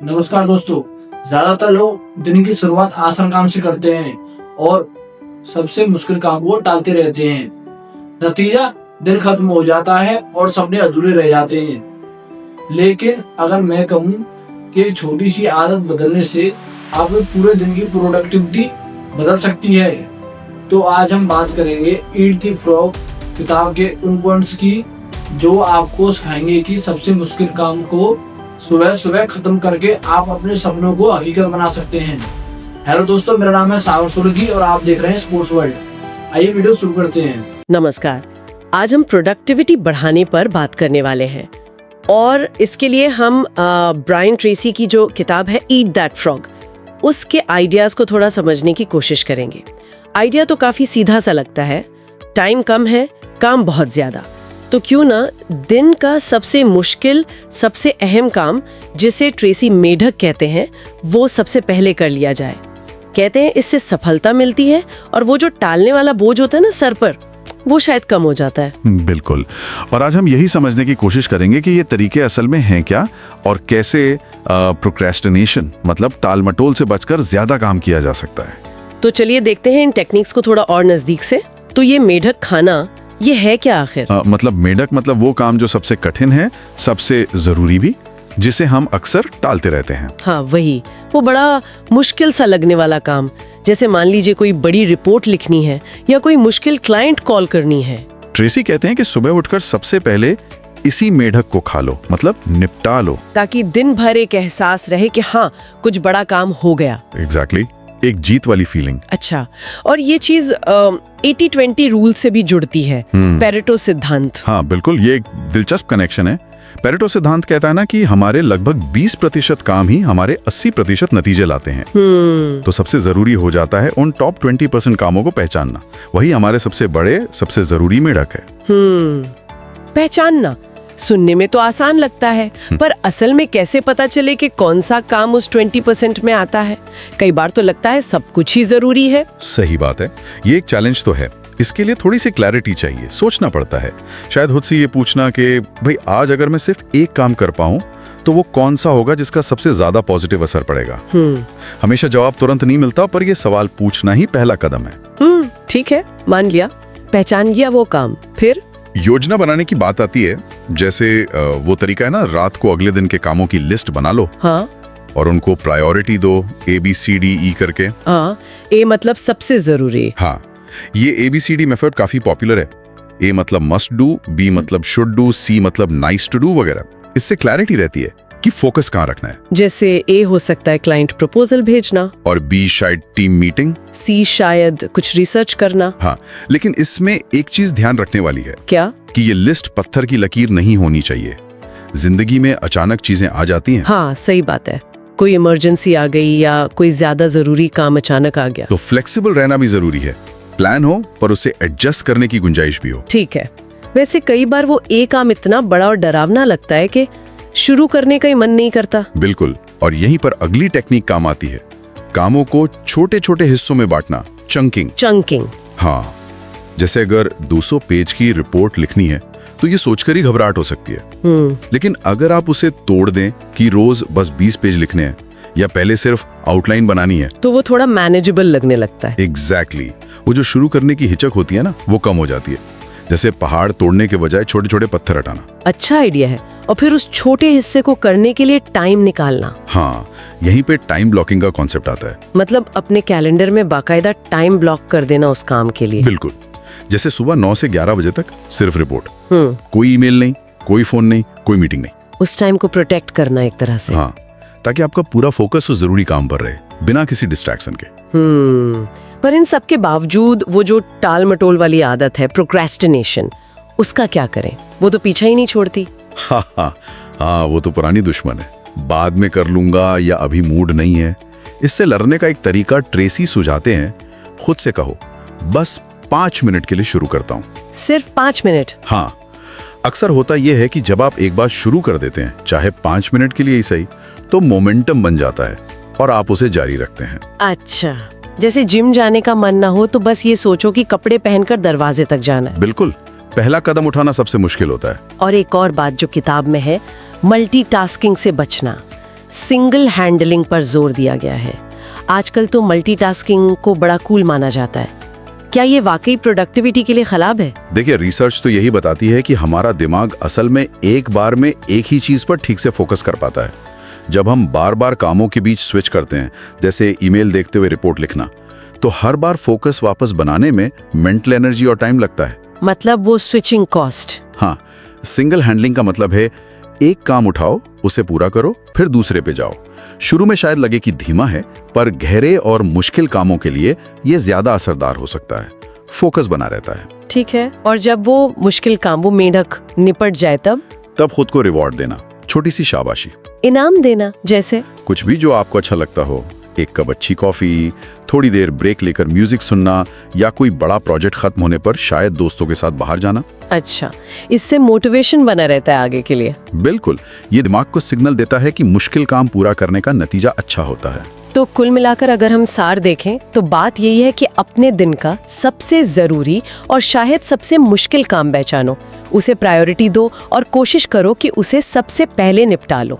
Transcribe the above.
नमस्कार दोस्तों। ज्यादातर लोग दिन की शुरुआत आसान काम से करते हैं और सबसे मुश्किल काम को टालते रहते हैं। नतीजा दिन खत्म हो जाता है और सपने अधूरे रह जाते हैं। लेकिन अगर मैं कहूँ कि एक छोटी सी आदत बदलने से आपके पूरे दिन की प्रोडक्टिविटी बदल सकती है, तो आज हम बात करेंगे ईट द फ्रॉग किताब के उन पॉइंट्स की जो आपको सिखाएंगे कि सबसे मुश्किल काम को सुबह सुबह खत्म करके आप अपने सपनों को हकीकत बना सकते हैं। हेलो दोस्तों, मेरा नाम है सागर सुर्गी और आप देख रहे हैं स्पोर्ट्स वर्ल्ड। आइए वीडियो शुरू करते हैं। नमस्कार। आज हम प्रोडक्टिविटी बढ़ाने पर बात करने वाले हैं और इसके लिए हम ब्रायन ट्रेसी की जो किताब है ईट दैट फ्रॉग, उसके आइडियाज को थोड़ा समझने की कोशिश करेंगे। आइडिया तो काफी सीधा सा लगता है, टाइम कम है, काम बहुत ज्यादा, तो क्यों ना दिन का सबसे मुश्किल, सबसे अहम काम, जिसे ट्रेसी मेढक कहते हैं, वो सबसे पहले कर लिया जाए। कहते हैं इससे सफलता मिलती है और वो जो टालने वाला बोझ होता है ना सर पर, वो शायद कम हो जाता है। बिल्कुल। और आज हम यही समझने की कोशिश करेंगे कि ये तरीके असल में हैं क्या और कैसे प्रोक्रेस्टिनेशन मतलब टाल मटोल से बचकर ज्यादा काम किया जा सकता है। तो चलिए देखते हैं इन टेक्निक्स को थोड़ा और नजदीक से। तो ये मेढक खाना, ये है क्या आखिर? मतलब मेढक मतलब वो काम जो सबसे कठिन है, सबसे जरूरी भी, जिसे हम अक्सर टालते रहते हैं। हाँ वही, वो बड़ा मुश्किल सा लगने वाला काम, जैसे मान लीजिए कोई बड़ी रिपोर्ट लिखनी है या कोई मुश्किल क्लाइंट कॉल करनी है। ट्रेसी कहते हैं कि सुबह उठकर सबसे पहले इसी मेढक को खा लो, मतलब निपटा लो, ताकि दिन भर एक एहसास रहे कि हाँ कुछ बड़ा काम हो गया। एग्जैक्टली, एक जीत वाली फीलिंग। अच्छा, और ये चीज 80-20 रूल से भी जुड़ती है, पेरेटो सिद्धांत। हाँ बिल्कुल, ये एक दिलचस्प कनेक्शन है। पेरेटो सिद्धांत कहता है ना कि हमारे लगभग 20% काम ही हमारे 80% नतीजे लाते हैं। तो सबसे जरूरी हो जाता है उन टॉप 20% कामों को पहचानना। वही हमारे सबसे बड़े, सबसे जरूरी मेढक है। पहचानना सुनने में तो आसान लगता है, पर असल में कैसे पता चले कि कौन सा काम उस 20% में आता है? कई बार तो लगता है सब कुछ ही जरूरी है। सही बात है, ये एक चैलेंज तो है। इसके लिए थोड़ी सी क्लैरिटी चाहिए, सोचना पड़ता है। शायद खुद से ये पूछना कि भाई आज अगर मैं सिर्फ एक काम कर पाऊं तो वो कौन सा होगा जिसका सबसे ज्यादा पॉजिटिव असर पड़ेगा। हमेशा जवाब तुरंत नहीं मिलता, पर ये सवाल पूछना ही पहला कदम है। ठीक है, मान लिया, पहचान लिया वो काम, फिर योजना बनाने की बात आती है। जैसे वो तरीका है ना, रात को अगले दिन के कामों की लिस्ट बना लो। हाँ, और उनको प्रायोरिटी दो, ABCDE करके। हाँ, ए मतलब सबसे जरूरी। हाँ, ये ABCD मेथड काफी पॉपुलर है। A मतलब मस्ट डू, B मतलब शुड डू, C मतलब नाइस टू डू वगैरह। इससे क्लैरिटी रहती है कि फोकस कहाँ रखना है। जैसे ए हो सकता है क्लाइंट प्रपोजल भेजना, और B शायद टीम मीटिंग, C शायद कुछ रिसर्च करना। हाँ, लेकिन इसमें एक चीज ध्यान रखने वाली है। क्या? कि ये लिस्ट पत्थर की लकीर नहीं होनी चाहिए। जिंदगी में अचानक चीजें आ जाती हैं। हाँ सही बात है, कोई इमरजेंसी आ गई या कोई ज्यादा जरूरी काम अचानक आ गया, तो फ्लेक्सिबल रहना भी जरूरी है। प्लान हो पर उसे एडजस्ट करने की गुंजाइश भी हो। ठीक है। वैसे कई बार वो एक काम इतना बड़ा और डरावना लगता है कि शुरू करने का ही मन नहीं करता। बिल्कुल, और यहीं पर अगली टेक्निक काम आती है, कामों को छोटे छोटे हिस्सों में बांटना, चंकिंग। हाँ, जैसे अगर 200 पेज की रिपोर्ट लिखनी है तो ये सोचकर ही घबराहट हो सकती है। लेकिन अगर आप उसे तोड़ दें कि रोज बस 20 पेज लिखने हैं या पहले सिर्फ आउटलाइन बनानी है, तो वो थोड़ा मैनेजेबल लगने लगता है। एग्जैक्टली, वो जो शुरू करने की हिचक होती है ना, वो कम हो जाती है। जैसे पहाड़ तोड़ने के बजाय छोटे छोटे पत्थर हटाना। अच्छा आइडिया है। और फिर उस छोटे हिस्से को करने के लिए टाइम निकालना। हाँ, यहीं पे टाइम ब्लॉकिंग का कॉन्सेप्ट आता है। मतलब अपने कैलेंडर में बाकायदा टाइम ब्लॉक कर देना उस काम के लिए। बिल्कुल, जैसे सुबह 9 से 11 बजे तक सिर्फ रिपोर्ट, कोई ईमेल नहीं, कोई फोन नहीं, कोई मीटिंग नहीं। उस टाइम को प्रोटेक्ट करना एक तरह से। हाँ, ताकि आपका पूरा फोकस उस जरूरी काम पर रहे, बिना किसी डिस्ट्रैक्शन के। पर इन सब के बावजूद वो जो टाल मटोल वाली आदत है, प्रोक्रेस्टिनेशन, उसका क्या करें? वो तो पीछा ही नहीं छोड़ती। हाँ, वो तो पुरानी दुश्मन है। बाद में कर लूंगा या अभी मूड नहीं है। इससे लड़ने का एक तरीका ट्रेसी सुझाते हैं, खुद से कहो बस 5 मिनट के लिए शुरू करता हूँ। सिर्फ 5 मिनट? हाँ, अक्सर होता यह है कि जब आप एक बात शुरू कर देते हैं, चाहे 5 मिनट के लिए ही सही, तो मोमेंटम बन जाता है और आप उसे जारी रखते हैं। अच्छा, जैसे जिम जाने का मन ना हो तो बस ये सोचो कि कपड़े पहनकर दरवाजे तक जाना है। बिल्कुल, पहला कदम उठाना सबसे मुश्किल होता है। और एक और बात जो किताब में है, मल्टीटास्किंग से बचना। सिंगल हैंडलिंग पर जोर दिया गया है। आजकल तो मल्टीटास्किंग को बड़ा कूल माना जाता है। क्या ये वाकई प्रोडक्टिविटी के लिए खराब है? देखिए, रिसर्च तो यही बताती है कि हमारा दिमाग असल में एक बार में एक ही चीज पर ठीक से फोकस कर पाता है। जब हम बार बार कामों के बीच स्विच करते हैं, जैसे ईमेल देखते हुए रिपोर्ट लिखना, तो हर बार फोकस वापस बनाने में मेंटल एनर्जी और टाइम लगता है। मतलब वो स्विचिंग कॉस्ट। हाँ, सिंगल हैंडलिंग का मतलब है एक काम उठाओ, उसे पूरा करो, फिर दूसरे पे जाओ। शुरू में शायद लगे कि धीमा है, पर गहरे और मुश्किल कामों के लिए ये ज्यादा असरदार हो सकता है। फोकस बना रहता है। ठीक है, और जब वो मुश्किल काम, वो मेंढक निपट जाए तब खुद को रिवॉर्ड देना, छोटी सी शाबाशी, इनाम देना, जैसे कुछ भी जो आपको अच्छा लगता हो। एक कप अच्छी कॉफी, थोड़ी देर ब्रेक लेकर म्यूजिक सुनना, या कोई बड़ा प्रोजेक्ट खत्म होने पर शायद दोस्तों के साथ बाहर जाना। अच्छा, इससे मोटिवेशन बना रहता है आगे के लिए। बिल्कुल, ये दिमाग को सिग्नल देता है कि मुश्किल काम पूरा करने का नतीजा अच्छा होता है। तो कुल मिलाकर अगर हम सार देखें तो बात यही है कि अपने दिन का सबसे जरूरी और शायद सबसे मुश्किल काम पहचानो, उसे प्रायोरिटी दो और कोशिश करो कि उसे सबसे पहले निपटा लो।